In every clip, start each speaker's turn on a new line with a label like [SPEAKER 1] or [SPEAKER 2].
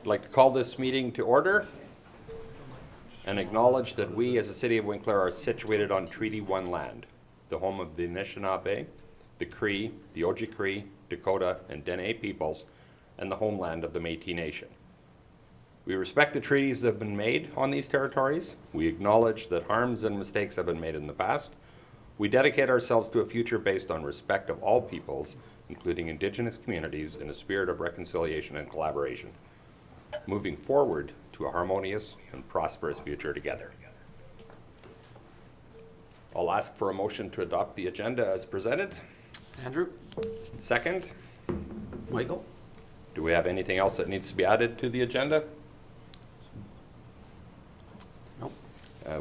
[SPEAKER 1] I'd like to call this meeting to order and acknowledge that we as the City of Winkler are situated on Treaty 1 land, the home of the Anishinaabe, the Cree, the Ojibwe, Dakota, and Dene peoples, and the homeland of the Métis Nation. We respect the treaties that have been made on these territories. We acknowledge that harms and mistakes have been made in the past. We dedicate ourselves to a future based on respect of all peoples, including Indigenous communities, in a spirit of reconciliation and collaboration, moving forward to a harmonious and prosperous future together. I'll ask for a motion to adopt the agenda as presented.
[SPEAKER 2] Andrew?
[SPEAKER 1] Second.
[SPEAKER 2] Michael?
[SPEAKER 1] Do we have anything else that needs to be added to the agenda?
[SPEAKER 2] Nope.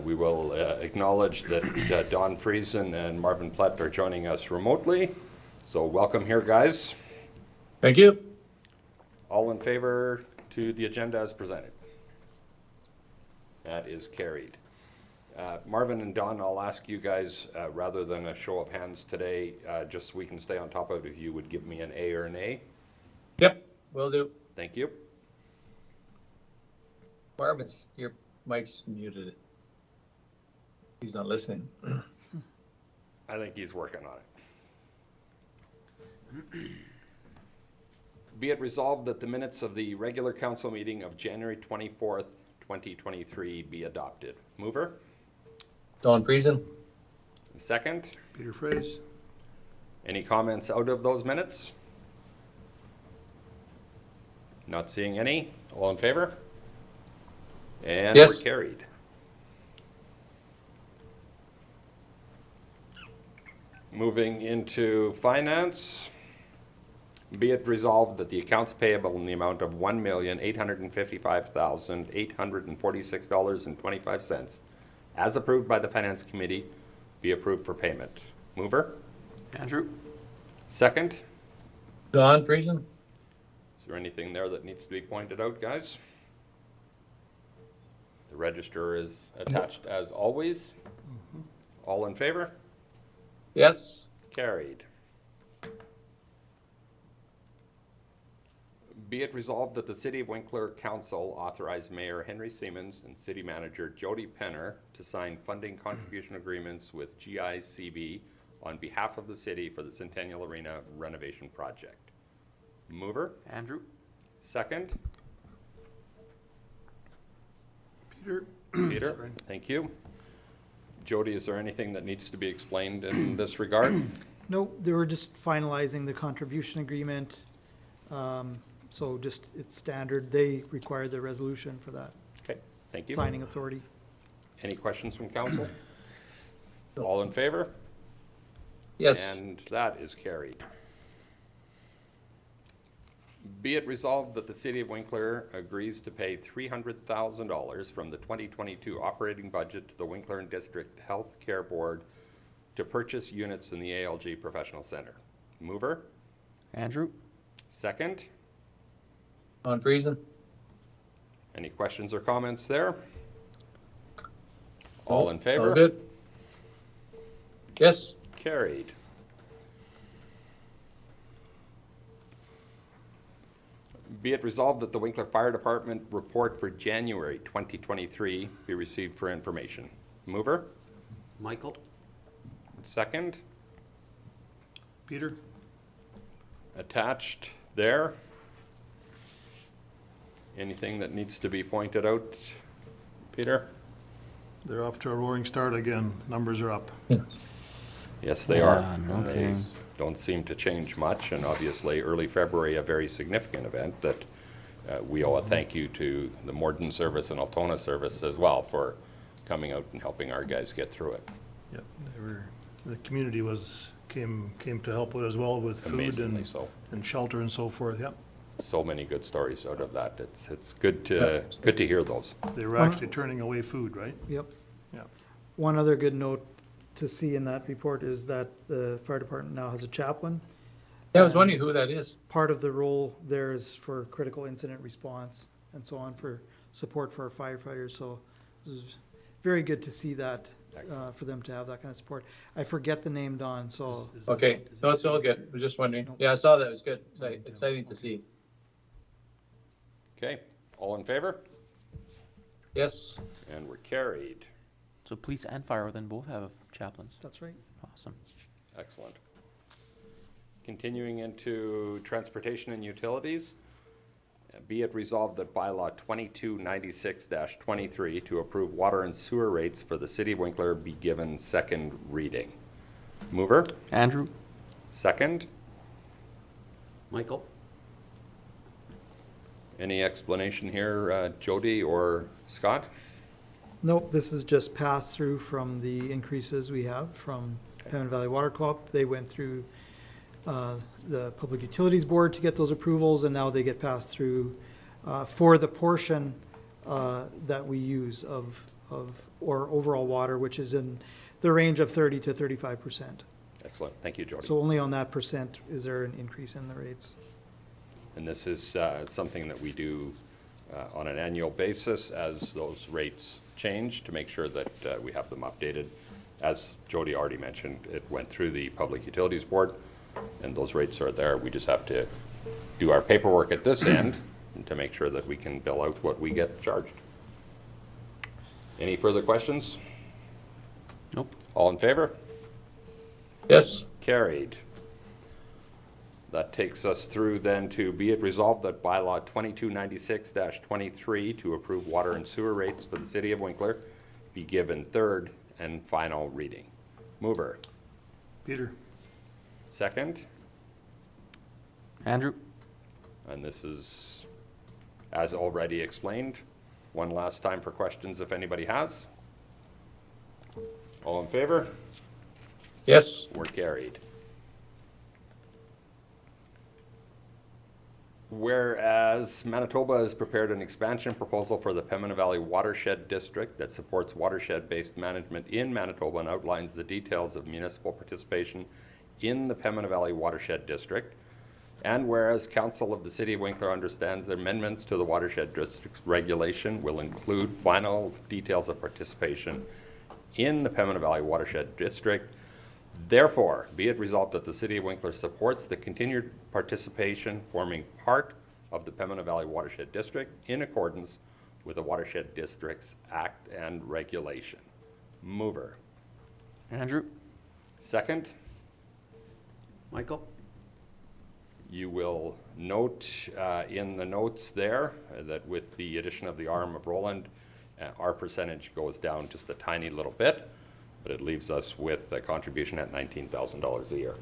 [SPEAKER 1] We will acknowledge that Don Friesen and Marvin Plett are joining us remotely. So welcome here, guys.
[SPEAKER 3] Thank you.
[SPEAKER 1] All in favor to the agenda as presented? That is carried. Marvin and Don, I'll ask you guys, rather than a show of hands today, just so we can stay on top of it, if you would give me an A or an A.
[SPEAKER 3] Yep, will do.
[SPEAKER 1] Thank you.
[SPEAKER 3] Marvin's, your mic's muted. He's not listening.
[SPEAKER 1] I think he's working on it. Be it resolved that the minutes of the regular council meeting of January 24th, 2023 be adopted. Mover?
[SPEAKER 3] Don Friesen.
[SPEAKER 1] Second?
[SPEAKER 2] Peter Fraze?
[SPEAKER 1] Any comments out of those minutes? Not seeing any. All in favor? And
[SPEAKER 3] Yes.
[SPEAKER 1] we're carried. Moving into finance. Be it resolved that the accounts payable in the amount of $1,855,846.25, as approved by the Finance Committee, be approved for payment. Mover?
[SPEAKER 2] Andrew?
[SPEAKER 1] Second?
[SPEAKER 3] Don Friesen.
[SPEAKER 1] Is there anything there that needs to be pointed out, guys? The register is attached as always. All in favor?
[SPEAKER 3] Yes.
[SPEAKER 1] Carried. Be it resolved that the City of Winkler Council authorize Mayor Henry Siemens and City Manager Jody Penner to sign funding contribution agreements with GICB on behalf of the city for the Centennial Arena renovation project. Mover?
[SPEAKER 2] Andrew?
[SPEAKER 1] Second?
[SPEAKER 2] Peter?
[SPEAKER 1] Peter?
[SPEAKER 2] Sorry.
[SPEAKER 1] Thank you. Jody, is there anything that needs to be explained in this regard?
[SPEAKER 4] No, they were just finalizing the contribution agreement. So just, it's standard. They require the resolution for that,
[SPEAKER 1] Okay, thank you.
[SPEAKER 4] signing authority.
[SPEAKER 1] Any questions from council? All in favor?
[SPEAKER 3] Yes.
[SPEAKER 1] And that is carried. Be it resolved that the City of Winkler agrees to pay $300,000 from the 2022 operating budget to the Winkler and District Health Care Board to purchase units in the ALG Professional Center. Mover?
[SPEAKER 2] Andrew?
[SPEAKER 1] Second?
[SPEAKER 3] Don Friesen.
[SPEAKER 1] Any questions or comments there? All in favor?
[SPEAKER 3] All good. Yes.
[SPEAKER 1] Carried. Be it resolved that the Winkler Fire Department report for January 2023 be received for information. Mover?
[SPEAKER 2] Michael?
[SPEAKER 1] Second?
[SPEAKER 2] Peter?
[SPEAKER 1] Attached there. Anything that needs to be pointed out, Peter?
[SPEAKER 5] They're off to a roaring start again. Numbers are up.
[SPEAKER 1] Yes, they are.
[SPEAKER 2] no
[SPEAKER 1] They
[SPEAKER 2] kidding.
[SPEAKER 1] don't seem to change much, and obviously early February, a very significant event that we owe a thank you to the Morden service and Altona service as well for coming out and helping our guys get through it.
[SPEAKER 5] Yep, the community came to help out as well with food
[SPEAKER 1] Amazingly
[SPEAKER 5] and,
[SPEAKER 1] so.
[SPEAKER 5] and shelter and so forth. Yep,
[SPEAKER 1] So many good stories out of that. It's good to hear those.
[SPEAKER 5] they were actually turning away food, right?
[SPEAKER 4] Yep.
[SPEAKER 5] Yep.
[SPEAKER 4] One other good note to see in that report is that the fire department now has a chaplain.
[SPEAKER 3] Yeah, I was wondering who that is.
[SPEAKER 4] Part of the role there is for critical incident response and so on, for support for our firefighters. So this is very good to see that, for them to have that kind of support. I forget the name, Don, so.
[SPEAKER 3] Okay, no, it's all good. I was just wondering. Yeah, I saw that. It was good. Exciting to see.
[SPEAKER 1] Okay, All in favor?
[SPEAKER 3] Yes.
[SPEAKER 1] And we're carried.
[SPEAKER 6] So police and fire then both have chaplains.
[SPEAKER 4] That's right.
[SPEAKER 6] Awesome.
[SPEAKER 1] Excellent. Continuing into transportation and utilities, be it resolved that bylaw 2296-23 to approve water and sewer rates for the city of Winkler be given second reading. Mover,
[SPEAKER 6] Andrew?
[SPEAKER 1] second.
[SPEAKER 2] Michael.
[SPEAKER 1] Any explanation here, Jody or Scott?
[SPEAKER 4] Nope, this is just pass through from the increases we have from Pemmon Valley Water Co-op. They went through the Public Utilities Board to get those approvals, and now they get passed through for the portion that we use of or overall water, which is in the range of 30 to 35%.
[SPEAKER 1] Excellent. Thank you, Jody.
[SPEAKER 4] So only on that percent is there an increase in the rates.
[SPEAKER 1] And this is something that we do on an annual basis as those rates change to make sure that we have them updated. As Jody already mentioned, it went through the Public Utilities Board, and those rates are there. We just have to do our paperwork at this end to make sure that we can bill out what we get charged. Any further questions?
[SPEAKER 6] Nope.
[SPEAKER 1] All in favor?
[SPEAKER 3] Yes.
[SPEAKER 1] Carried. That takes us through then to be it resolved that bylaw 2296-23 to approve water and sewer rates for the city of Winkler be given third and final reading. Mover,
[SPEAKER 5] Peter.
[SPEAKER 1] second,
[SPEAKER 6] Andrew?
[SPEAKER 1] and this is, as already explained, one last time for questions if anybody has. All in favor?
[SPEAKER 3] Yes.
[SPEAKER 1] We're carried. Whereas Manitoba has prepared an expansion proposal for the Pembina Valley Watershed District that supports watershed-based management in Manitoba and outlines the details of municipal participation in the Pembina Valley Watershed District. And whereas Council of the City of Winkler understands that amendments to the Watershed District's regulation will include final details of participation in the Pembina Valley Watershed District. Therefore, be it resolved that the City of Winkler supports the continued participation forming part of the Pembina Valley Watershed District in accordance with the Watershed Districts Act and Regulation. Mover,
[SPEAKER 6] Andrew?
[SPEAKER 1] second.
[SPEAKER 2] Michael.
[SPEAKER 1] You will note in the notes there that with the addition of the arm of Roland, our percentage goes down just a tiny little bit, but it leaves us with a contribution at $19,000 a year.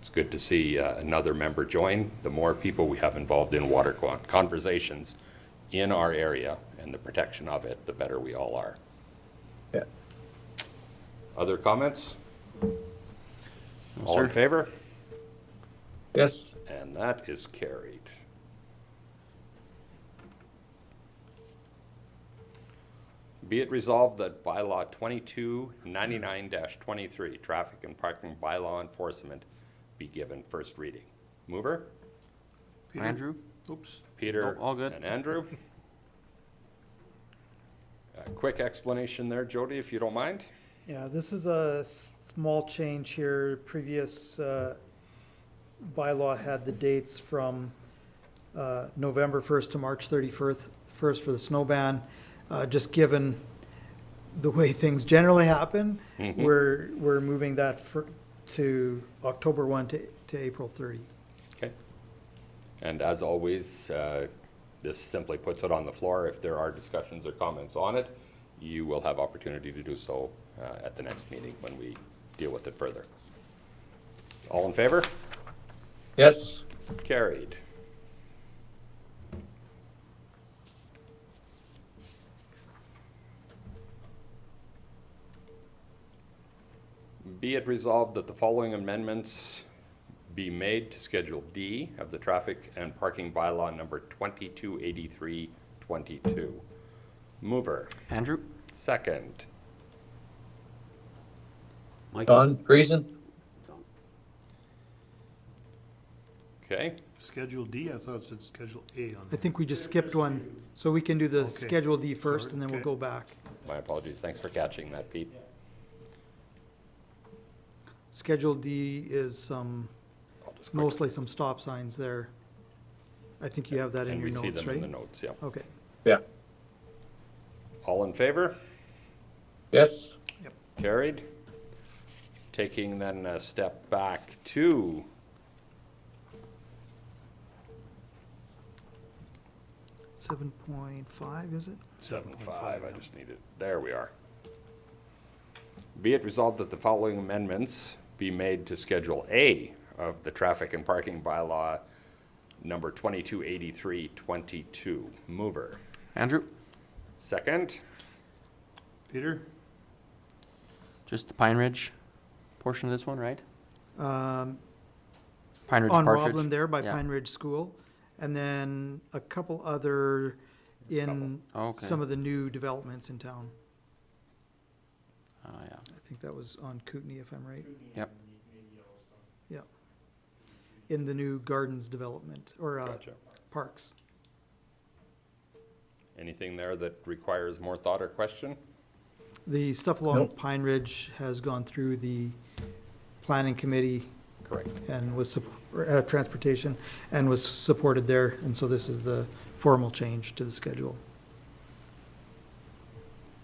[SPEAKER 1] It's good to see another member join. The more people we have involved in water conversations in our area and the protection of it, the better we all are.
[SPEAKER 3] Yeah.
[SPEAKER 1] Other comments?
[SPEAKER 6] No,
[SPEAKER 1] All
[SPEAKER 6] sir.
[SPEAKER 1] in favor?
[SPEAKER 3] Yes.
[SPEAKER 1] And that is carried. Be it resolved that bylaw 2299-23, traffic and parking bylaw enforcement, be given first reading. Mover,
[SPEAKER 5] Peter.
[SPEAKER 6] Andrew?
[SPEAKER 5] Oops.
[SPEAKER 1] Peter,
[SPEAKER 6] Nope, all good.
[SPEAKER 1] and Andrew. A quick explanation there, Jody, if you don't mind.
[SPEAKER 4] Yeah, this is a small change here. Previous bylaw had the dates from November 1st to March 31st for the snow ban. Just given the way things generally happen,
[SPEAKER 1] Mhm.
[SPEAKER 4] we're moving that to October 1 to April 30.
[SPEAKER 1] Okay. And as always, this simply puts it on the floor. If there are discussions or comments on it, you will have opportunity to do so at the next meeting when we deal with it further. All in favor?
[SPEAKER 3] Yes.
[SPEAKER 1] Carried. Be it resolved that the following amendments be made to Schedule D of the Traffic and Parking Bylaw number 228322. Mover,
[SPEAKER 6] Andrew?
[SPEAKER 1] second.
[SPEAKER 2] Michael.
[SPEAKER 3] Don Friesen?
[SPEAKER 1] Okay,
[SPEAKER 5] Schedule D, I thought it said Schedule A on
[SPEAKER 4] I
[SPEAKER 5] there.
[SPEAKER 4] think we just skipped one, so we can do the
[SPEAKER 5] Okay.
[SPEAKER 4] Schedule D first,
[SPEAKER 5] Sorry,
[SPEAKER 4] and then we'll
[SPEAKER 5] okay.
[SPEAKER 4] go back.
[SPEAKER 1] my apologies. Thanks for catching that, Pete.
[SPEAKER 4] Schedule D is
[SPEAKER 1] I'll just quickly-
[SPEAKER 4] mostly some stop signs there. I think you have that in
[SPEAKER 1] And
[SPEAKER 4] your
[SPEAKER 1] we see
[SPEAKER 4] notes,
[SPEAKER 1] them in the
[SPEAKER 4] right?
[SPEAKER 1] notes, yeah.
[SPEAKER 4] Okay.
[SPEAKER 3] Yeah.
[SPEAKER 1] All in favor?
[SPEAKER 3] Yes.
[SPEAKER 1] Carried. Taking then a step back to
[SPEAKER 4] 7.5, is it?
[SPEAKER 1] 7.5, I just need it, there we are. Be it resolved that the following amendments be made to Schedule A of the Traffic and Parking Bylaw number 228322. Mover.
[SPEAKER 6] Andrew?
[SPEAKER 1] Second.
[SPEAKER 5] Peter?
[SPEAKER 6] Just the Pine Ridge portion of this one, right?
[SPEAKER 4] Um,
[SPEAKER 6] Pine Ridge
[SPEAKER 4] on
[SPEAKER 6] Partridge?
[SPEAKER 4] Roblin there by
[SPEAKER 6] Yeah.
[SPEAKER 4] Pine Ridge School, and then a couple other in
[SPEAKER 6] Okay.
[SPEAKER 4] some of the new developments in town.
[SPEAKER 6] Yeah.
[SPEAKER 4] I think that was on Kootenai, if I'm right.
[SPEAKER 6] Yep.
[SPEAKER 4] Yeah. In the new gardens development, or
[SPEAKER 1] Gotcha.
[SPEAKER 4] parks.
[SPEAKER 1] Anything there that requires more thought or question?
[SPEAKER 4] The stuff along
[SPEAKER 3] Nope.
[SPEAKER 4] Pine Ridge has gone through the planning committee
[SPEAKER 1] Correct.
[SPEAKER 4] and was, transportation, and was supported there, and so this is the formal change to the schedule.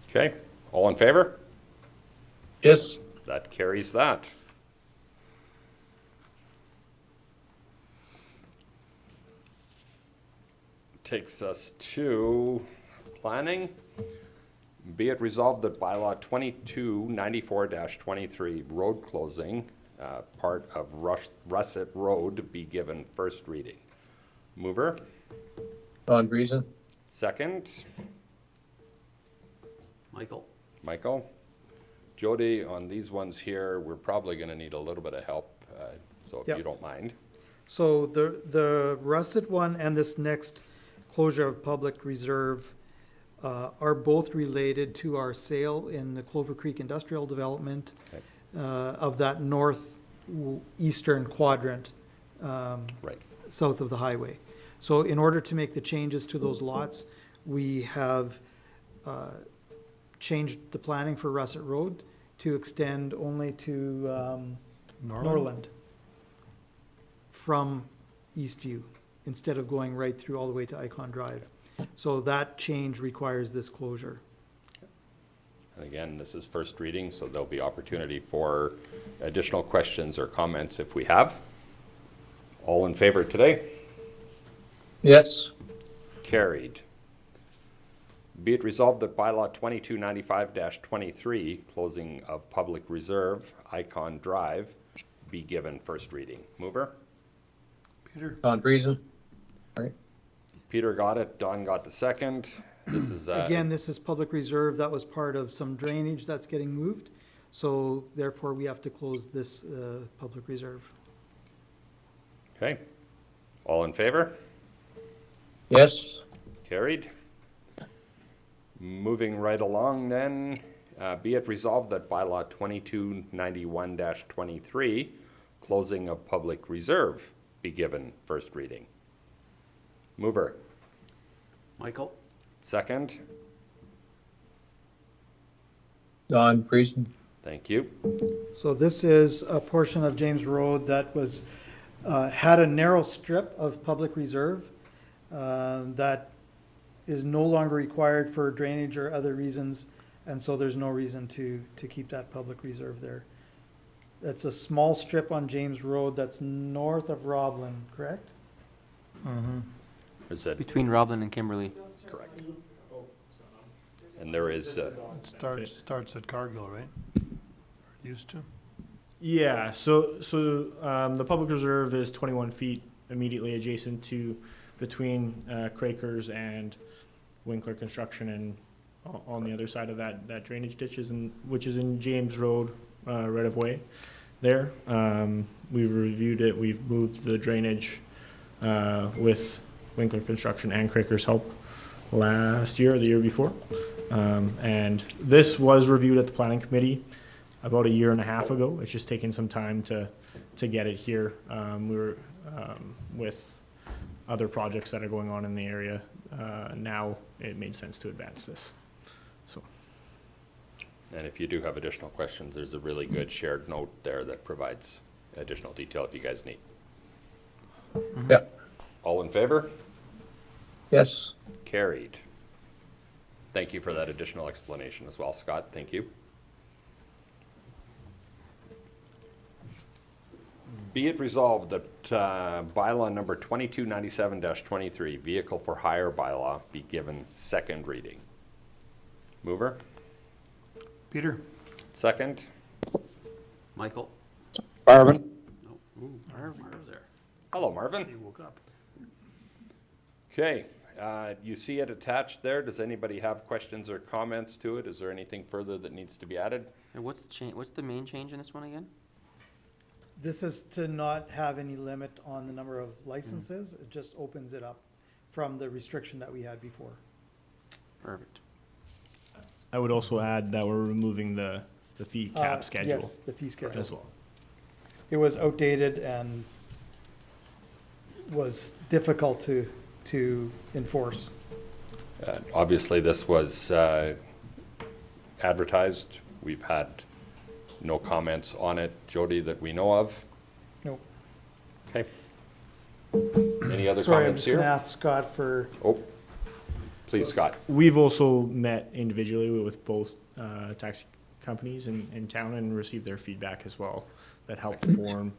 [SPEAKER 1] Okay, all in favor?
[SPEAKER 3] Yes.
[SPEAKER 1] That carries that. Takes us to planning. Be it resolved that bylaw 2294-23, road closing, part of Russet Road be given first reading. Mover,
[SPEAKER 3] Don Friesen.
[SPEAKER 1] second.
[SPEAKER 2] Michael?
[SPEAKER 1] Michael? Jody, on these ones here, we're probably gonna need a little bit of help, so if
[SPEAKER 4] Yep.
[SPEAKER 1] you don't mind.
[SPEAKER 4] So the Russet one and this next closure of public reserve are both related to our sale in the Clover Creek Industrial Development
[SPEAKER 1] Okay.
[SPEAKER 4] of that northeastern quadrant
[SPEAKER 1] Right,
[SPEAKER 4] south of the highway. So in order to make the changes to those lots, we have changed the planning for Russet Road to extend only to Norland from Eastview, instead of going right through all the way to Icon Drive. So that change requires this closure.
[SPEAKER 1] and again, this is first reading, so there'll be opportunity for additional questions or comments if we have. All in favor today?
[SPEAKER 3] Yes.
[SPEAKER 1] Carried. Be it resolved that bylaw 2295-23, closing of public reserve, Icon Drive, be given first reading. Mover?
[SPEAKER 5] Peter?
[SPEAKER 3] Don Friesen.
[SPEAKER 1] Peter got it, Don got the second. This is,
[SPEAKER 4] Again, this is public reserve, that was part of some drainage that's getting moved, so therefore we have to close this public reserve.
[SPEAKER 1] okay. All in favor?
[SPEAKER 3] Yes.
[SPEAKER 1] Carried. Moving right along then, be it resolved that bylaw 2291-23, closing of public reserve, be given first reading. Mover,
[SPEAKER 2] Michael?
[SPEAKER 1] second.
[SPEAKER 3] Don Friesen.
[SPEAKER 1] Thank you.
[SPEAKER 4] So this is a portion of James Road that was, had a narrow strip of public reserve that is no longer required for drainage or other reasons, and so there's no reason to keep that public reserve there. That's a small strip on James Road that's north of Roblin, correct?
[SPEAKER 1] Is that
[SPEAKER 6] Between Roblin and Kimberly.
[SPEAKER 1] correct? And there is,
[SPEAKER 5] It starts at Cargill, right? Used to?
[SPEAKER 7] Yeah, so the public reserve is 21 feet immediately adjacent to between Quakers and Winkler Construction, and on the other side of that drainage ditch is which is in James Road right of way there. We've reviewed it. We've moved the drainage with Winkler Construction and Quakers' help last year or the year before. And this was reviewed at the planning committee about a year and a half ago. It's just taken some time to get it here. We were with other projects that are going on in the area. Now it made sense to advance this. So
[SPEAKER 1] and if you do have additional questions, there's a really good shared note there that provides additional detail if you guys need.
[SPEAKER 3] Yeah.
[SPEAKER 1] All in favor?
[SPEAKER 3] Yes.
[SPEAKER 1] Carried. Thank you for that additional explanation as well, Scott. Thank you. Be it resolved that bylaw number 2297-23, vehicle for hire bylaw, be given second reading. Mover?
[SPEAKER 5] Peter?
[SPEAKER 1] Second?
[SPEAKER 2] Michael?
[SPEAKER 3] Marvin?
[SPEAKER 2] Marv's there.
[SPEAKER 1] Hello, Marvin.
[SPEAKER 5] He woke up.
[SPEAKER 1] Okay, you see it attached there. Does anybody have questions or comments to it? Is there anything further that needs to be added?
[SPEAKER 6] And what's the change, what's the main change in this one again?
[SPEAKER 4] This is to not have any limit on the number of licenses. It just opens it up from the restriction that we had before.
[SPEAKER 6] Perfect.
[SPEAKER 7] I would also add that we're removing the fee cap schedule
[SPEAKER 4] Yes, the fee schedule.
[SPEAKER 7] as well.
[SPEAKER 4] It was outdated and was difficult to enforce.
[SPEAKER 1] Obviously, this was advertised. We've had no comments on it, Jody, that we know of.
[SPEAKER 4] Nope.
[SPEAKER 1] Okay. Any other
[SPEAKER 4] Sorry, I'm
[SPEAKER 1] comments
[SPEAKER 4] just gonna
[SPEAKER 1] here?
[SPEAKER 4] ask Scott for,
[SPEAKER 1] Oh, please, Scott.
[SPEAKER 7] We've also met individually with both taxi companies in town and received their feedback as well that helped form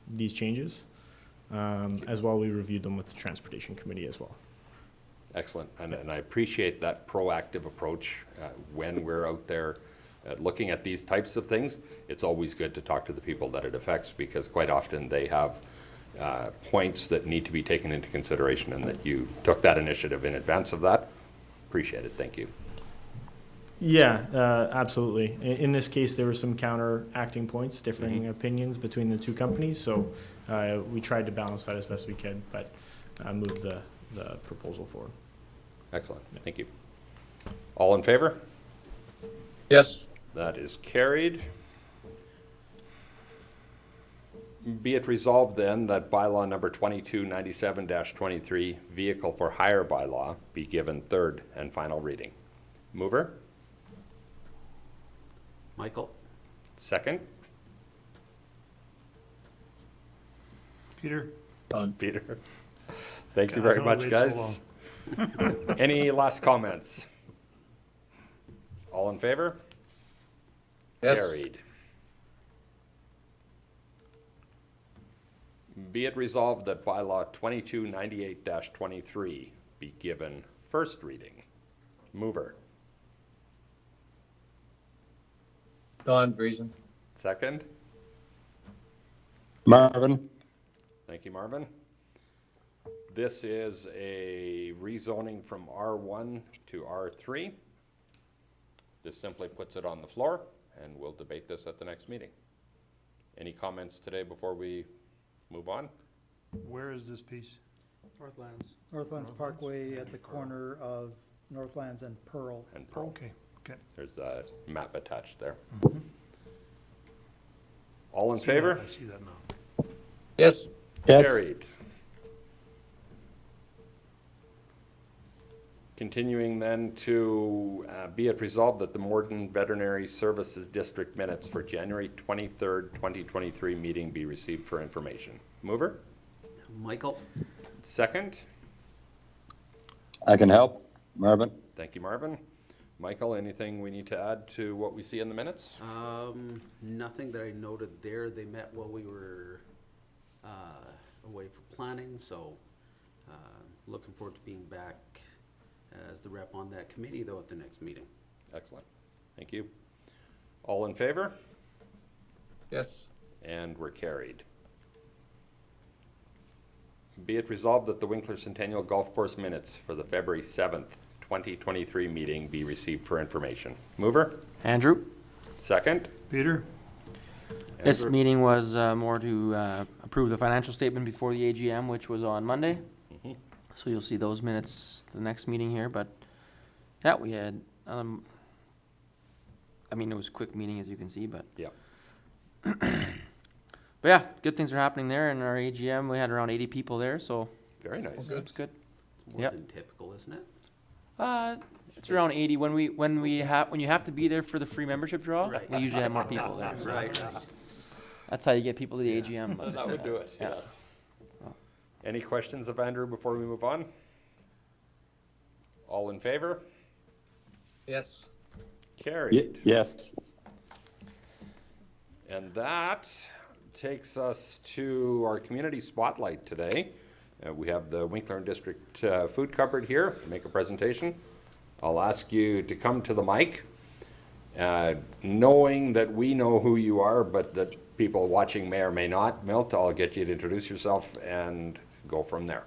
[SPEAKER 7] these changes. As well, we reviewed them with the Transportation Committee as well.
[SPEAKER 1] Excellent. And I appreciate that proactive approach when we're out there looking at these types of things. It's always good to talk to the people that it affects because quite often they have points that need to be taken into consideration and that you took that initiative in advance of that. Appreciate it. Thank you.
[SPEAKER 7] Yeah, absolutely. In this case, there were some counteracting points, differing opinions between the two companies, so we tried to balance that as best we could, but moved the proposal forward.
[SPEAKER 1] Excellent. Thank you. All in favor?
[SPEAKER 3] Yes.
[SPEAKER 1] That is carried. Be it resolved then that bylaw number 2297-23, vehicle for hire bylaw, be given third and final reading. Mover?
[SPEAKER 2] Michael?
[SPEAKER 1] Second?
[SPEAKER 5] Peter?
[SPEAKER 3] Don.
[SPEAKER 1] Peter? Thank you
[SPEAKER 5] God,
[SPEAKER 1] very
[SPEAKER 5] I
[SPEAKER 1] much,
[SPEAKER 5] waited so
[SPEAKER 1] guys. Any last comments? All in favor?
[SPEAKER 3] Yes.
[SPEAKER 1] Carried. Be it resolved that bylaw 2298-23 be given first reading. Mover.
[SPEAKER 3] Don Friesen.
[SPEAKER 1] Second.
[SPEAKER 3] Marvin?
[SPEAKER 1] Thank you, Marvin. This is a rezoning from R1 to R3. This simply puts it on the floor, and we'll debate this at the next meeting. Any comments today before we move on?
[SPEAKER 5] Where is this piece?
[SPEAKER 4] Northlands
[SPEAKER 5] Northlands.
[SPEAKER 4] Parkway at the corner of Northlands and Pearl.
[SPEAKER 1] And Pearl.
[SPEAKER 5] Okay, okay.
[SPEAKER 1] There's a map attached there.
[SPEAKER 5] Mhm.
[SPEAKER 1] All in
[SPEAKER 5] See
[SPEAKER 1] favor?
[SPEAKER 5] that? I see that now.
[SPEAKER 3] Yes.
[SPEAKER 1] Carried. Continuing then to be it resolved that the Morden Veterinary Services District minutes for January 23rd, 2023 meeting be received for information. Mover?
[SPEAKER 2] Michael?
[SPEAKER 1] Second?
[SPEAKER 8] I can help. Marvin?
[SPEAKER 1] Thank you, Marvin. Michael, anything we need to add to what we see in the minutes?
[SPEAKER 2] Nothing that I noted there. They met while we were away for planning, so looking forward to being back as the rep on that committee, though, at the next meeting.
[SPEAKER 1] Excellent. Thank you. All in favor?
[SPEAKER 3] Yes.
[SPEAKER 1] And we're carried. Be it resolved that the Winkler Centennial Golf Course minutes for the February 7th, 2023 meeting be received for information. Mover?
[SPEAKER 6] Andrew?
[SPEAKER 1] Second?
[SPEAKER 5] Peter?
[SPEAKER 6] This
[SPEAKER 1] Andrew?
[SPEAKER 6] meeting was more to approve the financial statement before the AGM, which was on Monday.
[SPEAKER 1] Mhm.
[SPEAKER 6] So you'll see those minutes the next meeting here, but yeah, we had, I mean, it was a quick meeting as you can see, but.
[SPEAKER 1] Yeah.
[SPEAKER 6] But yeah, good things are happening there in our AGM. We had around 80 people there, so
[SPEAKER 1] Very nice.
[SPEAKER 6] it's good.
[SPEAKER 2] It's more
[SPEAKER 6] Yep.
[SPEAKER 2] than typical, isn't it?
[SPEAKER 6] It's around 80. When you have to be there for the free membership draw,
[SPEAKER 2] Right.
[SPEAKER 6] we usually have more people there.
[SPEAKER 2] Right.
[SPEAKER 6] That's how you get people to the AGM.
[SPEAKER 1] That would do it,
[SPEAKER 6] Yeah.
[SPEAKER 1] yes. Any questions of Andrew before we move on? All in favor?
[SPEAKER 3] Yes.
[SPEAKER 1] Carried.
[SPEAKER 8] Yes.
[SPEAKER 1] And that takes us to our community spotlight today. We have the Winkler District Food Cupboard here to make a presentation. I'll ask you to come to the mic, knowing that we know who you are, but that people watching may or may not. Milt, I'll get you to introduce yourself and go from there.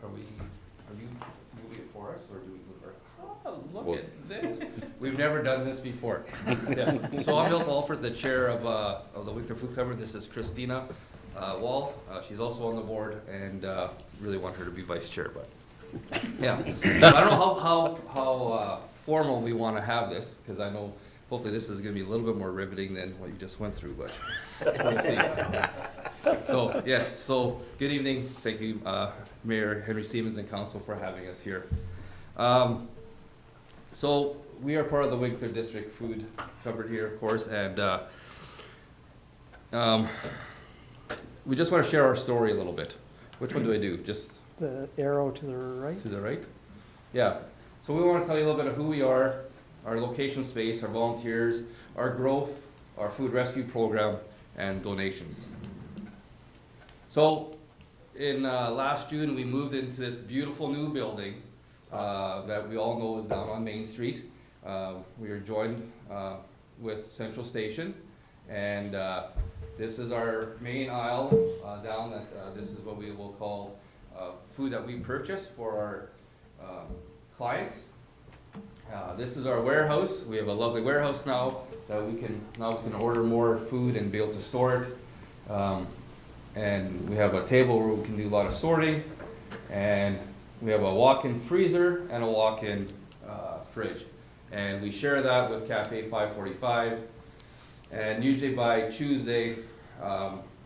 [SPEAKER 9] Are you moving it for us, or do we move it? Oh, look
[SPEAKER 1] Well-
[SPEAKER 9] at this. We've never done this before. Yeah. So I'm Milt Alford, the chair of the Winkler Food Cupboard. This is Christina Wall. She's also on the board, and really want her to be vice chair, but yeah. I don't know how formal we want to have this, because I know hopefully this is going to be a little bit more riveting than what you just went through, but we'll see. So, yes, so good evening. Thank you, Mayor Henry Stevens and Council for having us here. So we are part of the Winkler District Food Cupboard here, of course, and we just want to share our story a little bit. Which one do I do? Just
[SPEAKER 4] The arrow to the right.
[SPEAKER 9] to the right? Yeah. So we want to tell you a little bit of who we are, our location space, our volunteers, our growth, our food rescue program, and donations. So in last June, we moved into this beautiful new building that we all know is down on Main Street. We are joined with Central Station, and this is our main aisle down. This is what we will call food that we purchase for our clients. This is our warehouse. We have a lovely warehouse now that we can order more food and be able to store it. And we have a table where we can do a lot of sorting, and we have a walk-in freezer and a walk-in fridge. And we share that with Cafe 545. And usually by Tuesday,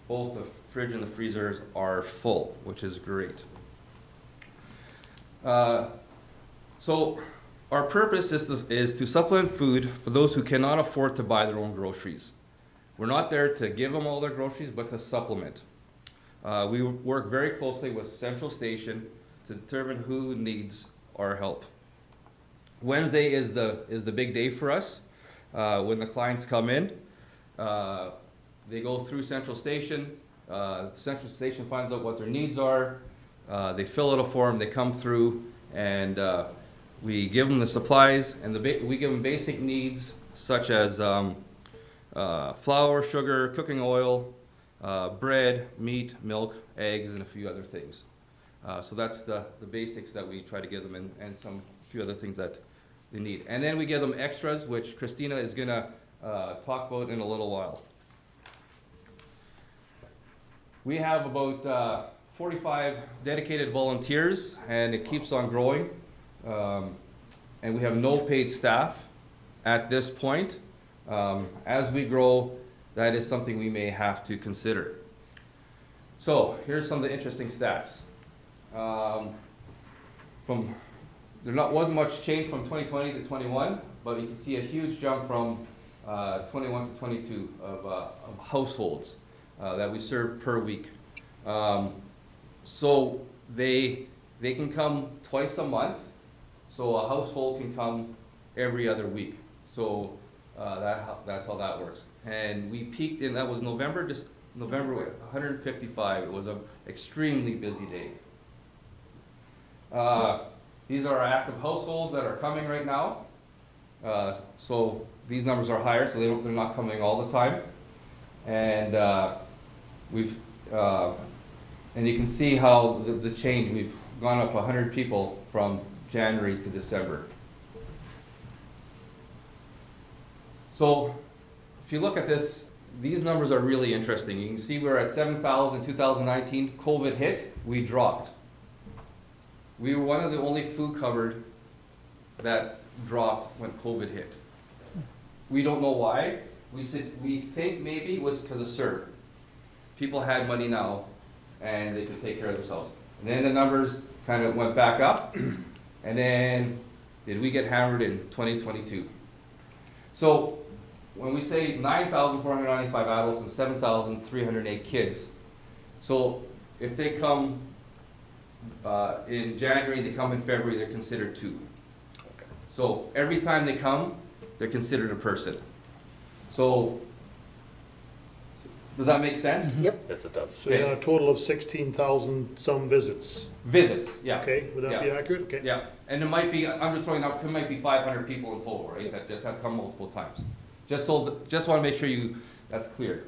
[SPEAKER 9] both the fridge and the freezers are full, which is great. So our purpose is to supplement food for those who cannot afford to buy their own groceries. We're not there to give them all their groceries, but to supplement. We work very closely with Central Station to determine who needs our help. Wednesday is the big day for us. When the clients come in, they go through Central Station. Central Station finds out what their needs are. They fill out a form, they come through, and we give them the supplies, and we give them basic needs such as flour, sugar, cooking oil, bread, meat, milk, eggs, and a few other things. So that's the basics that we try to give them, and some few other things that they need. And then we give them extras, which Christina is going to talk about in a little while. We have about 45 dedicated volunteers, and it keeps on growing. And we have no paid staff at this point. As we grow, that is something we may have to consider. So here's some of the interesting stats. Wasn't much change from 2020 to 21, but you can see a huge jump from 21 to 22 of households that we serve per week. So they can come twice a month. So a household can come every other week. So that's how that works. And we peaked that was November 155. It was an extremely busy day. These are our active households that are coming right now. So these numbers are higher, so they're not coming all the time. And and you can see how the change. We've gone up 100 people from January to December. So if you look at this, these numbers are really interesting. You can see we're at 7,000 in 2019. COVID hit, we dropped. We were one of the only food cupboard that dropped when COVID hit. We don't know why. We think maybe it was because of CERB. People had money now, and they could take care of themselves. And then the numbers kind of went back up, and then did we get hammered in 2022? So when we say 9,495 adults and 7,308 kids, so if they come In January, they come in February, they're considered two. So every time they come, they're considered a person. So, does that make sense?
[SPEAKER 1] Yes, it does.
[SPEAKER 5] So you had a total of 16,000 some visits,
[SPEAKER 9] Visits, yeah.
[SPEAKER 5] okay? Would that be
[SPEAKER 9] Yeah.
[SPEAKER 5] accurate? Okay.
[SPEAKER 9] Yeah, and it might be, I'm just throwing out, it might be 500 people in total, right, that just have come multiple times. Just so, just want to make sure that's clear.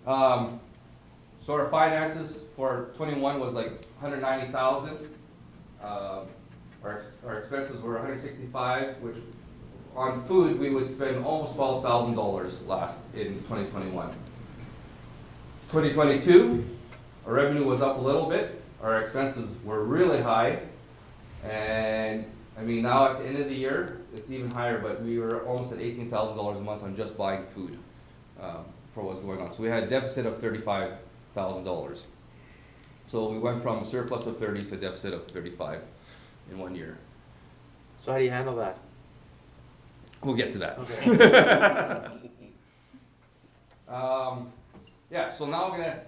[SPEAKER 9] So our finances for 21 was like 190,000. Our expenses were 165, which on food, we would spend almost $12,000 last in 2021. 2022, our revenue was up a little bit. Our expenses were really high. And I mean, now at the end of the year, it's even higher, but we were almost at $18,000 a month on just buying food for what's going on. So we had a deficit of $35,000. So we went from a surplus of 30 to a deficit of 35 in 1 year.
[SPEAKER 6] So how do you handle that?
[SPEAKER 9] We'll get to that. Yeah, so now I'm gonna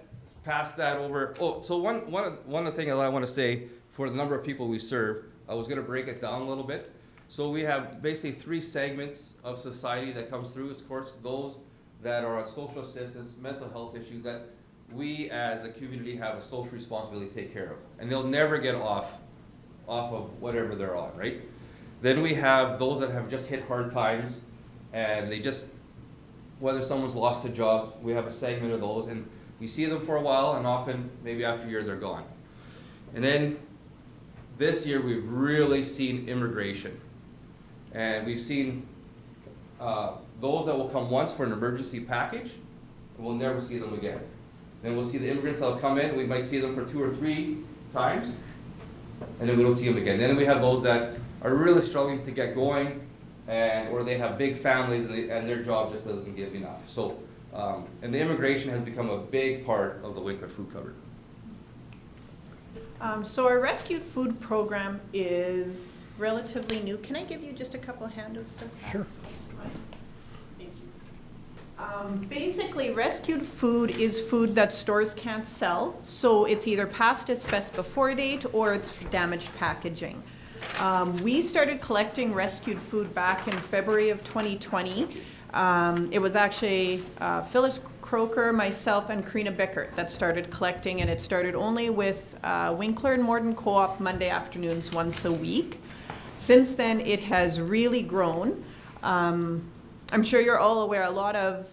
[SPEAKER 9] pass that over. Oh, so one of the things that I want to say for the number of people we serve, I was gonna break it down a little bit. So we have basically 3 segments of society that comes through. Of course, those that are on social assistance, mental health issues that we as a community have a social responsibility to take care of, and they'll never get off of whatever they're on, right? Then we have those that have just hit hard times, and they just, whether someone's lost a job, we have a segment of those, and we see them for a while, and often, maybe after a year, they're gone. And then, this year, we've really seen immigration. And we've seen those that will come once for an emergency package, and we'll never see them again. Then we'll see the immigrants that'll come in, we might see them for 2 or 3 times, and then we don't see them again. Then we have those that are really struggling to get going, or they have big families and their job just doesn't give enough. So, and the immigration has become a big part of the Winkler food cupboard.
[SPEAKER 10] So our rescued food program is relatively new. Can I give you just a couple of handouts to pass? Sure. Thank you. Basically, rescued food is food that stores can't sell. So it's either past its best before date or it's damaged packaging. We started collecting rescued food back in February of 2020. It was actually Phyllis Croker, myself, and Karina Bickert that started collecting, and it started only with Winkler and Morden Co-op Monday afternoons once a week. Since then, it has really grown. I'm sure you're all aware, a lot of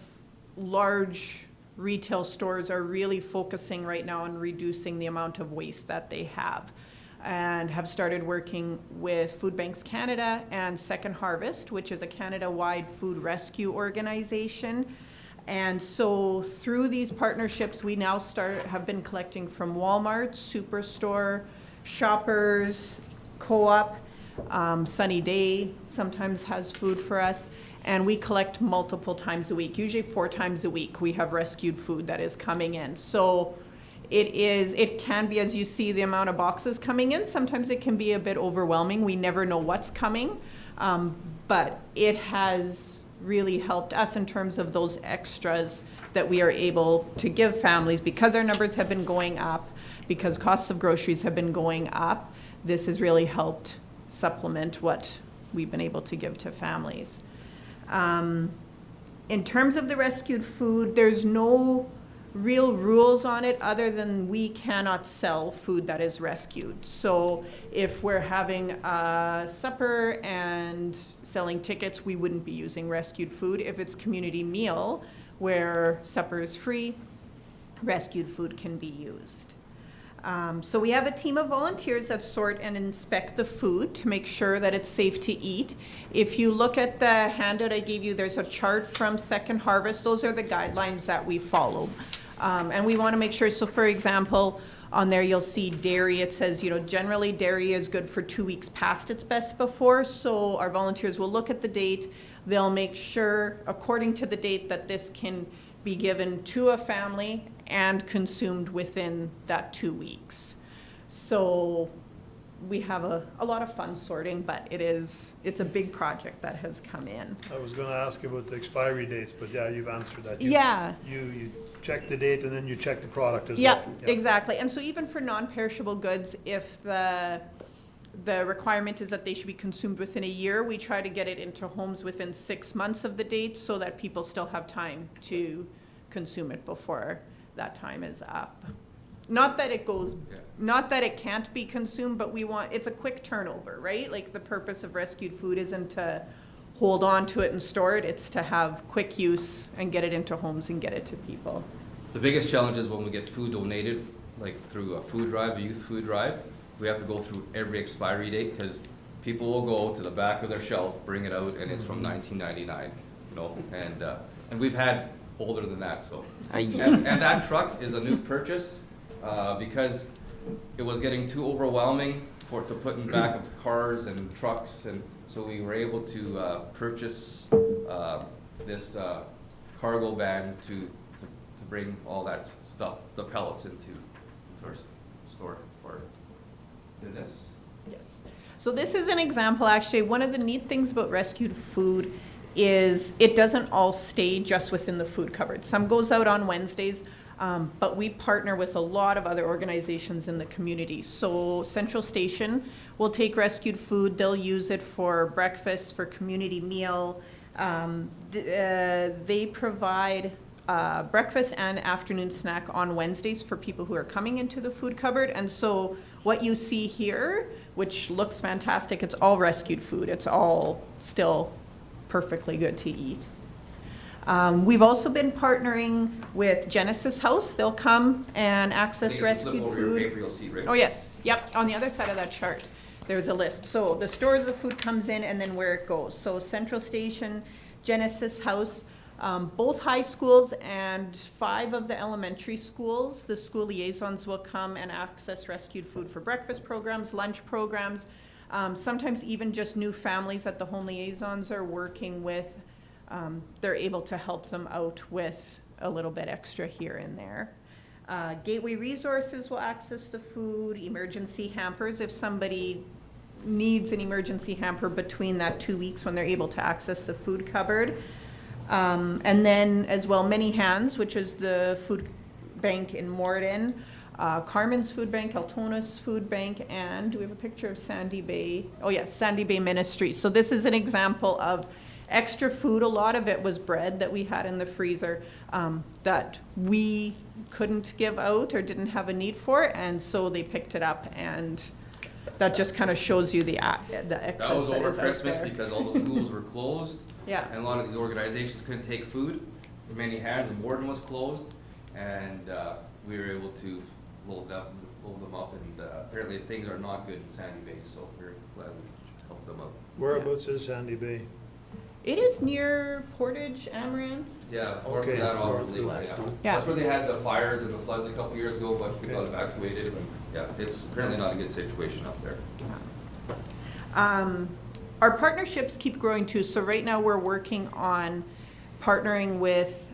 [SPEAKER 10] large retail stores are really focusing right now on reducing the amount of waste that they have, and have started working with Food Banks Canada and Second Harvest, which is a Canada-wide food rescue organization. And so through these partnerships, we now have been collecting from Walmart, Superstore, Shoppers, Co-op, Sunny Day sometimes has food for us, and we collect multiple times a week, usually 4 times a week. We have rescued food that is coming in. So it can be, as you see the amount of boxes coming in, sometimes it can be a bit overwhelming. We never know what's coming, but it has really helped us in terms of those extras that we are able to give families because our numbers have been going up, because costs of groceries have been going up. This has really helped supplement what we've been able to give to families. In terms of the rescued food, there's no real rules on it other than we cannot sell food that is rescued. So if we're having a supper and selling tickets, we wouldn't be using rescued food. If it's community meal where supper is free, rescued food can be used. So we have a team of volunteers that sort and inspect the food to make sure that it's safe to eat. If you look at the handout I gave you, there's a chart from Second Harvest. Those are the guidelines that we follow. And we want to make sure, so for example, on there you'll see dairy. It says, generally dairy is good for 2 weeks past its best before. So our volunteers will look at the date. They'll make sure, according to the date, that this can be given to a family and consumed within that 2 weeks. So we have a lot of fun sorting, but it's a big project that has come in.
[SPEAKER 5] I was gonna ask about the expiry dates, but yeah, you've answered that.
[SPEAKER 10] Yeah.
[SPEAKER 5] You check the date and then you check the product as well.
[SPEAKER 10] Yep, exactly. And so even for non-perishable goods, if the requirement is that they should be consumed within a year, we try to get it into homes within 6 months of the date so that people still have time to consume it before that time is up. Not that it can't be consumed, but it's a quick turnover, right? Like the purpose of rescued food isn't to hold on to it and store it, it's to have quick use and get it into homes and get it to people.
[SPEAKER 9] The biggest challenge is when we get food donated, like through a food drive, a youth food drive, we have to go through every expiry date, because people will go to the back of their shelf, bring it out, and it's from 1999, you know, and we've had older than that, so. And that truck is a new purchase, because it was getting too overwhelming to put in back of cars and trucks, and so we were able to purchase this cargo van to bring all that stuff, the pellets, into our store for this.
[SPEAKER 10] Yes. So this is an example, actually. One of the neat things about rescued food is it doesn't all stay just within the food cupboard. Some goes out on Wednesdays, but we partner with a lot of other organizations in the community. So Central Station will take rescued food. They'll use it for breakfast, for community meal. They provide breakfast and afternoon snack on Wednesdays for people who are coming into the food cupboard. And so what you see here, which looks fantastic, it's all rescued food. It's all still perfectly good to eat. We've also been partnering with Genesis House. They'll come and access rescued
[SPEAKER 9] Flip over your
[SPEAKER 10] food.
[SPEAKER 9] paper, you'll see right.
[SPEAKER 10] Oh, yes, yep, on the other side of that chart, there's a list. So the stores the food comes in and then where it goes. So Central Station, Genesis House, both high schools and 5 of the elementary schools, the school liaisons will come and access rescued food for breakfast programs, lunch programs, sometimes even just new families that the home liaisons are working with. They're able to help them out with a little bit extra here and there. Gateway Resources will access the food, emergency hampers if somebody needs an emergency hamper between that 2 weeks when they're able to access the food cupboard. And then as well, Many Hands, which is the food bank in Morden, Carmen's Food Bank, Altona's Food Bank, and do we have a picture of Sandy Bay? Oh yes, Sandy Bay Ministries. So this is an example of extra food. A lot of it was bread that we had in the freezer that we couldn't give out or didn't have a need for, and so they picked it up, and that just kind of shows you the excess
[SPEAKER 9] That was over
[SPEAKER 10] is out
[SPEAKER 9] Christmas
[SPEAKER 10] there.
[SPEAKER 9] because all the schools were closed.
[SPEAKER 10] Yeah.
[SPEAKER 9] And a lot of these organizations couldn't take food. Many Hands and Morden was closed, and we were able to load them up, and apparently things are not good in Sandy Bay, so we're glad we helped them out.
[SPEAKER 5] Whereabouts is Sandy Bay?
[SPEAKER 10] It is near Portage, Amaranth.
[SPEAKER 9] Yeah, or
[SPEAKER 5] Okay.
[SPEAKER 9] that off
[SPEAKER 2] North
[SPEAKER 9] the lake,
[SPEAKER 2] Gladstone.
[SPEAKER 10] Yeah.
[SPEAKER 9] That's where they had the fires and the floods a couple years ago, but we got
[SPEAKER 5] Okay.
[SPEAKER 9] evacuated, and yeah, it's apparently not a good situation up there.
[SPEAKER 10] Our partnerships keep growing too. So right now we're working on partnering with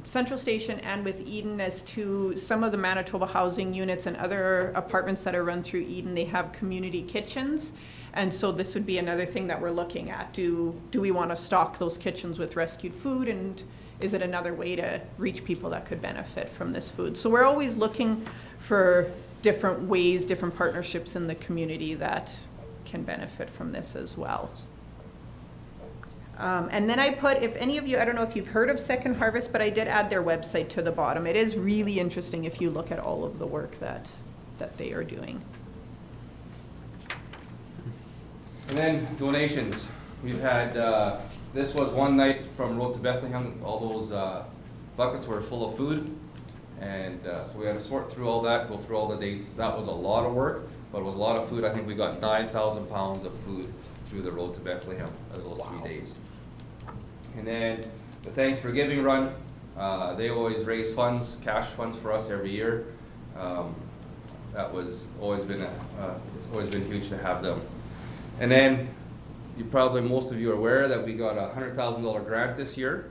[SPEAKER 10] Central Station and with Eden as to some of the Manitoba housing units and other apartments that are run through Eden. They have community kitchens. And so this would be another thing that we're looking at. Do we want to stock those kitchens with rescued food, and is it another way to reach people that could benefit from this food? So we're always looking for different ways, different partnerships in the community that can benefit from this as well. And then I put, if any of you, I don't know if you've heard of Second Harvest, but I did add their website to the bottom. It is really interesting if you look at all of the work that they are doing.
[SPEAKER 9] And then donations. We've had, this was one night from Road to Bethlehem. All those buckets were full of food. And so we had to sort through all that, go through all the dates. That was a lot of work, but it was a lot of food. I think we got 9,000 pounds of food through the Road to Bethlehem of those 3 days. And then the Thanks for Giving run, they always raise funds, cash funds for us every year. That was always been it's always been huge to have them. And then most of you are aware that we got a $100,000 grant this year.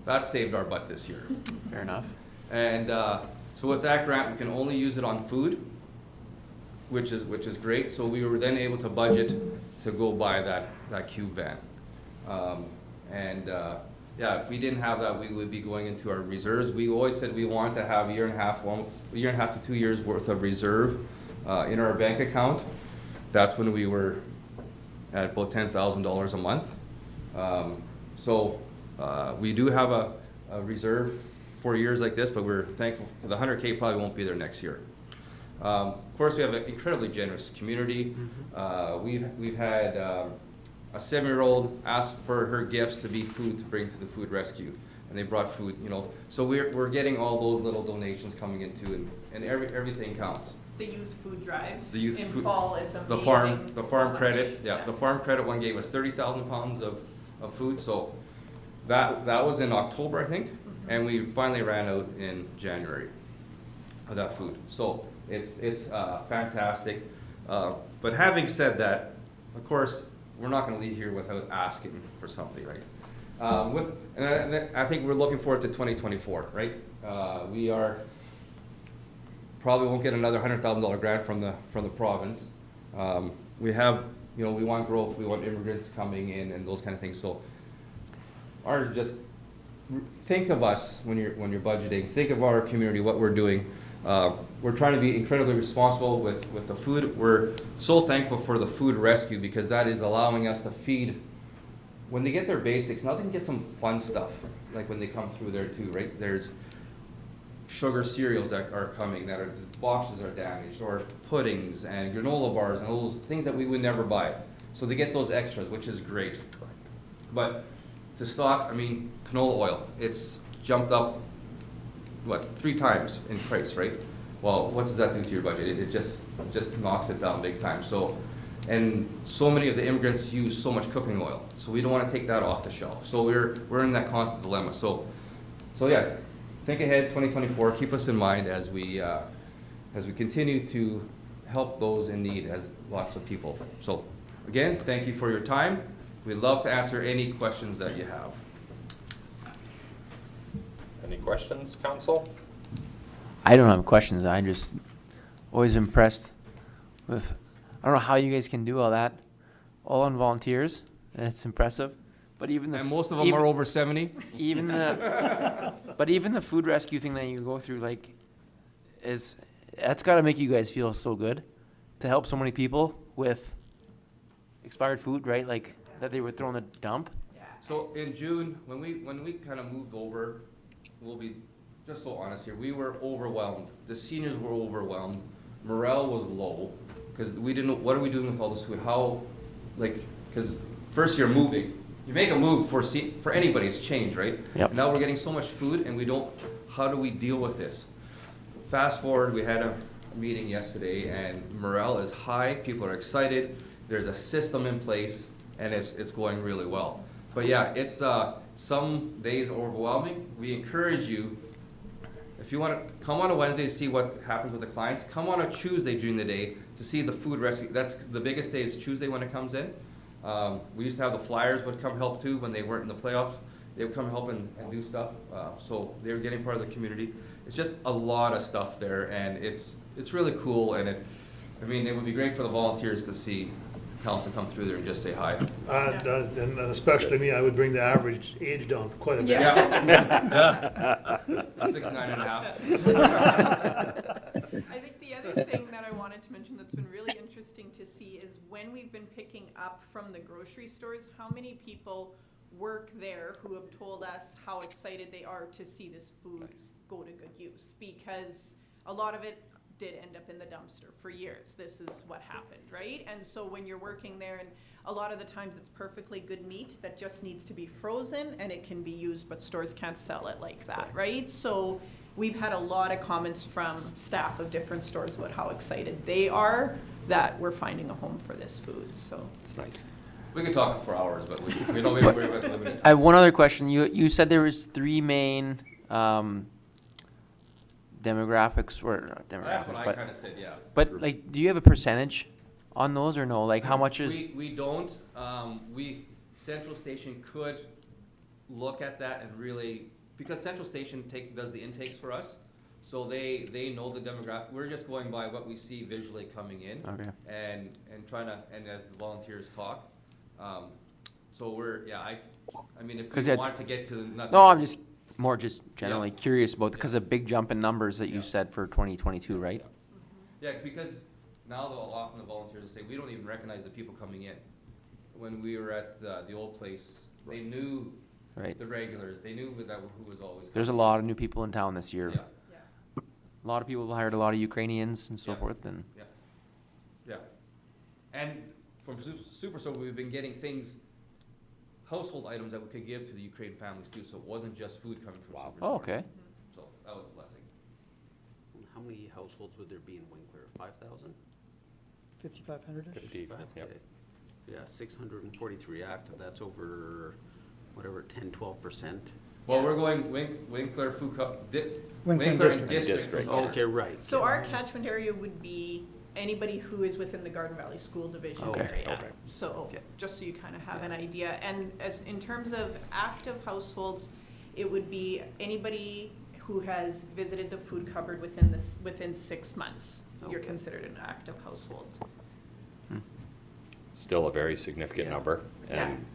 [SPEAKER 9] That saved our butt this year.
[SPEAKER 6] Fair enough.
[SPEAKER 9] And so with that grant, we can only use it on food. which is great. So we were then able to budget to go buy that cube van. Yeah, if we didn't have that, we would be going into our reserves. We always said we wanted to have a year and a half to 2 years worth of reserve in our bank account. That's when we were at about $10,000 a month. We do have a reserve for years like this, but we're thankful. The 100K probably won't be there next year. Of course, we have an incredibly generous community. We've had a 7-year-old ask for her gifts to be food to bring to the food rescue, and they brought food. So we're getting all those little donations coming into, and everything counts.
[SPEAKER 10] The youth food drive.
[SPEAKER 9] The youth
[SPEAKER 10] in
[SPEAKER 9] food-
[SPEAKER 10] fall, it's amazing.
[SPEAKER 9] The farm credit, the farm credit one gave us 30,000 pounds of food. So that was in October, I think, and we finally ran out in January of that food. So it's fantastic. But having said that, of course, we're not going to leave here without asking for something, right? I think we're looking forward to 2024, right? We are probably won't get another $100,000 grant from the province. We have, we want growth, we want immigrants coming in and those kind of things. So, think of us when you're budgeting. Think of our community, what we're doing. We're trying to be incredibly responsible with the food. We're so thankful for the food rescue because that is allowing us to feed. When they get their basics, now they can get some fun stuff, like when they come through there too, right? There's sugar cereals that are coming, the boxes are damaged, or puddings and granola bars and all those things that we would never buy. So they get those extras, which is great. But to stock, canola oil, it's jumped up, 3 times in price, right? Well, what does that do to your budget? It just knocks it down big time. And so many of the immigrants use so much cooking oil, so we don't want to take that off the shelf. So we're in that constant dilemma. So yeah, think ahead, 2024. Keep us in mind as we continue to help those in need, as lots of people. So again, thank you for your time. We'd love to answer any questions that you have.
[SPEAKER 1] Any questions, council?
[SPEAKER 6] I don't have questions. I'm just always impressed with, I don't know how you guys can do all that, all on volunteers. It's impressive. But even the
[SPEAKER 9] And most of them are over 70.
[SPEAKER 6] But even the food rescue thing that you go through, that's got to make you guys feel so good to help so many people with expired food, right? Like that they were throwing a dump.
[SPEAKER 9] So in June, when we kind of moved over, we'll be just so honest here, we were overwhelmed. The seniors were overwhelmed. Morale was low because we didn't know, what are we doing with all this food? Because first you're moving. You make a move for anybody, it's change, right?
[SPEAKER 6] Yep.
[SPEAKER 9] Now we're getting so much food and how do we deal with this? Fast forward, we had a meeting yesterday and morale is high, people are excited, there's a system in place and it's going really well. But yeah, it's some days overwhelming. We encourage you, if you want to come on a Wednesday to see what happens with the clients, come on a Tuesday during the day to see the food rescue. That's the biggest day is Tuesday when it comes in. We used to have the Flyers would come help too when they weren't in the playoffs. They would come help and do stuff. So they were getting part of the community. It's just a lot of stuff there, and it's really cool. And it would be great for the volunteers to see council come through there and just say hi.
[SPEAKER 5] And especially me, I would bring the average age down quite a bit.
[SPEAKER 9] Yeah. 69 and a half.
[SPEAKER 10] I think the other thing that I wanted to mention that's been really interesting to see is when we've been picking up from the grocery stores, how many people work there who have told us how excited they are to see this food go to good use, because a lot of it did end up in the dumpster for years. This is what happened, right? And so when you're working there, and a lot of the times it's perfectly good meat that just needs to be frozen and it can be used, but stores can't sell it like that, right? So we've had a lot of comments from staff of different stores about how excited they are that we're finding a home for this food, so.
[SPEAKER 6] It's nice.
[SPEAKER 9] We could talk for hours, but we know we're limited time.
[SPEAKER 6] I have one other question. You said there was 3 main demographics, or not
[SPEAKER 9] That's
[SPEAKER 6] demographics,
[SPEAKER 9] what I kind of said, yeah.
[SPEAKER 6] but do you have a percentage on those or no? Like how much is?
[SPEAKER 9] We don't. Central Station could look at that and really, because Central Station does the intakes for us, So they know the demographic. We're just going by what we see visually coming in.
[SPEAKER 6] Okay.
[SPEAKER 9] And trying to, and as the volunteers talk. So I mean, if
[SPEAKER 6] 'Cause
[SPEAKER 9] we
[SPEAKER 6] it's-
[SPEAKER 9] want to get to the nuts.
[SPEAKER 6] No, I'm just generally
[SPEAKER 9] Yeah.
[SPEAKER 6] curious about, because
[SPEAKER 9] Yeah.
[SPEAKER 6] of big jump in numbers that you
[SPEAKER 9] Yeah.
[SPEAKER 6] said for 2022, right?
[SPEAKER 9] Yeah, because now they'll often the volunteers will say, we don't even recognize the people coming in. When we were at the old place, they knew
[SPEAKER 6] Right.
[SPEAKER 9] the regulars, they knew who was always
[SPEAKER 6] There's a
[SPEAKER 9] coming.
[SPEAKER 6] lot of new people in town this year.
[SPEAKER 9] Yeah,
[SPEAKER 10] Yeah.
[SPEAKER 6] A lot of people hired a lot of Ukrainians and so
[SPEAKER 9] Yeah.
[SPEAKER 6] forth, and
[SPEAKER 9] yeah. And from Superstore, we've been getting things, household items that we could give to the Ukraine families too, so it wasn't just food coming from Superstore.
[SPEAKER 6] oh, okay.
[SPEAKER 9] So that was a blessing.
[SPEAKER 2] How many households would there be in Winkler? 5,000?
[SPEAKER 4] 5,500-ish?
[SPEAKER 1] 50, yep.
[SPEAKER 2] Okay. So yeah, 643 active, that's over, whatever, 10, 12%?
[SPEAKER 9] Well, we're going Winkler Food
[SPEAKER 4] Winkler
[SPEAKER 9] Winkler
[SPEAKER 4] District.
[SPEAKER 9] District.
[SPEAKER 1] District.
[SPEAKER 9] Food
[SPEAKER 2] Okay, right.
[SPEAKER 10] So our catchment area would be anybody who is within the Garden Valley School Division
[SPEAKER 2] Okay,
[SPEAKER 10] area.
[SPEAKER 1] okay.
[SPEAKER 10] So,
[SPEAKER 2] Okay.
[SPEAKER 10] just so you kind of have an idea. And as, in terms of active households, it would be anybody who has visited the food cupboard within 6 months. You're
[SPEAKER 2] Okay.
[SPEAKER 10] considered an active household.
[SPEAKER 1] Still a very significant
[SPEAKER 2] Yeah.
[SPEAKER 1] number, and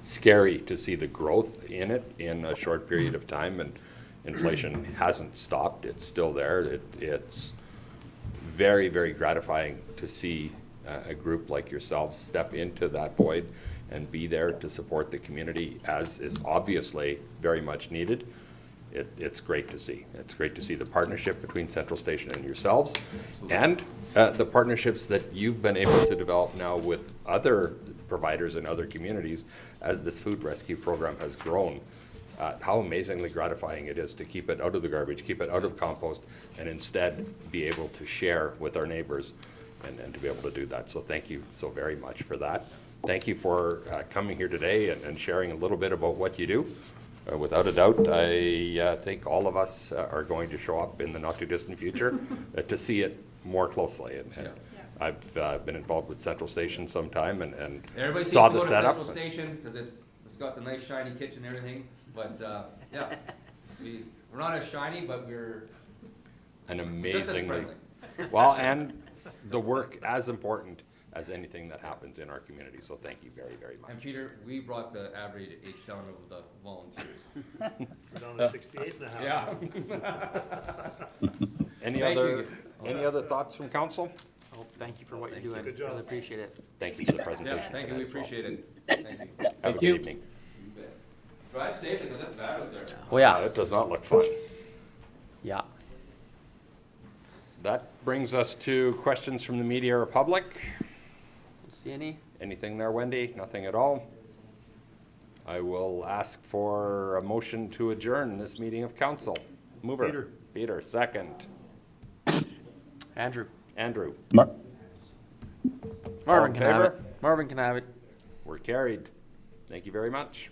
[SPEAKER 1] scary to see the growth in it in a short period of time, and inflation hasn't stopped, it's still there. It's very, very gratifying to see a group like yourselves step into that void and be there to support the community, as is obviously very much needed. It's great to see. It's great to see the partnership between Central Station and yourselves, and the partnerships that you've been able to develop now with other providers in other communities as this food rescue program has grown. How amazingly gratifying it is to keep it out of the garbage, keep it out of compost, and instead be able to share with our neighbors and to be able to do that. So thank you so very much for that. Thank you for coming here today and sharing a little bit about what you do. Without a doubt, I think all of us are going to show up in the not-too-distant future to see it more closely. And
[SPEAKER 9] Yeah.
[SPEAKER 1] I've been involved with Central Station sometime and
[SPEAKER 9] Everybody
[SPEAKER 1] saw
[SPEAKER 9] seems
[SPEAKER 1] the
[SPEAKER 9] to go to
[SPEAKER 1] setup.
[SPEAKER 9] Central Station, because it's got the nice shiny kitchen and everything, but, yeah. We're not as shiny, but we're
[SPEAKER 1] An
[SPEAKER 9] just as
[SPEAKER 1] amazingly,
[SPEAKER 9] friendly.
[SPEAKER 1] well, and the work as important as anything that happens in our community. So thank you very, very much.
[SPEAKER 9] And Peter, we brought the average age down of the volunteers.
[SPEAKER 5] We're down to 68 and a half.
[SPEAKER 9] Yeah.
[SPEAKER 1] Any
[SPEAKER 9] Thank
[SPEAKER 1] other thoughts from council?
[SPEAKER 6] Oh, thank you for what you're
[SPEAKER 2] Thank you.
[SPEAKER 6] doing.
[SPEAKER 5] Good job.
[SPEAKER 6] Really appreciate it.
[SPEAKER 1] Thank you for the
[SPEAKER 9] Yeah,
[SPEAKER 1] presentation.
[SPEAKER 9] thank you, we
[SPEAKER 1] as well.
[SPEAKER 9] appreciate it. Thank you.
[SPEAKER 1] Have a good evening.
[SPEAKER 9] You bet. Drive safely, because it's bad out there.
[SPEAKER 6] Oh, yeah.
[SPEAKER 1] It does not look fun.
[SPEAKER 6] Yeah.
[SPEAKER 1] That brings us to questions from the media or public.
[SPEAKER 6] See any?
[SPEAKER 1] Anything there, Wendy? Nothing at all? I will ask for a motion to adjourn this meeting of council. Mover.
[SPEAKER 5] Peter.
[SPEAKER 1] Peter, second.
[SPEAKER 6] Andrew.
[SPEAKER 1] Andrew.
[SPEAKER 8] Mar-
[SPEAKER 1] All
[SPEAKER 6] Marvin
[SPEAKER 1] in
[SPEAKER 6] can have
[SPEAKER 1] favor?
[SPEAKER 6] it. Marvin can have it.
[SPEAKER 1] We're carried. Thank you very much.